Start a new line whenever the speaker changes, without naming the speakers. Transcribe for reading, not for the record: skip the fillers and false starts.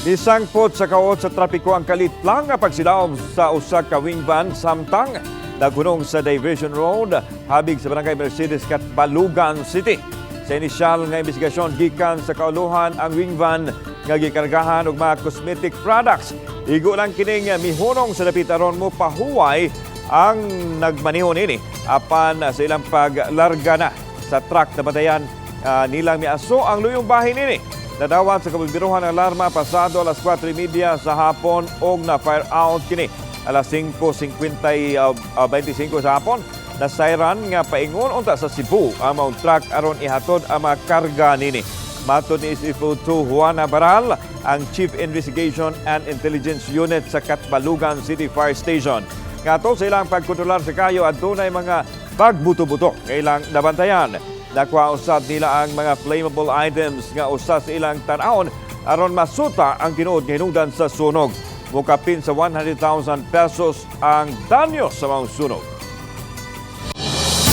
Nisangpot sa kaot sa trapiko ang kalitlang nga pagsidaom sa usa ka wing van samtang nagunong sa Diversion Road habig sa barangay Mercedes kat Balugan City. Sa inisyal nga investigasyon gikan sa kauluhan ang wing van nga gikargahan og mga cosmetic products. Igo lang kining mihunong sa dapit aron mo pahuway ang nagmaneho nini apan sa ilang paglarga na sa truck na batayan nilang miaso ang luyong bahin nini. Nadawat sa kabulbiruhan ng alarma pasado alas 4:30 sa hapon og na fire out kini alas 5:25 sa hapon. Nasayran nga paingon unta sa Cebu ang mga truck aron ihatod ang mga karga nini. Matod ni SFO2 Juana Baral, ang Chief Investigation and Intelligence Unit sa Catbalugan City Fire Station. Ngato sa ilang pagkontrolar sa kayo at dunay mga pagbuto-buto kailang nabantayan. Nakuha usab nila ang mga flammable items nga usa sa ilang tan-awon aron masuta ang tinuod nga hinungdan sa sunog. Mukapin sa 100,000 pesos ang danyo sa mga sunog.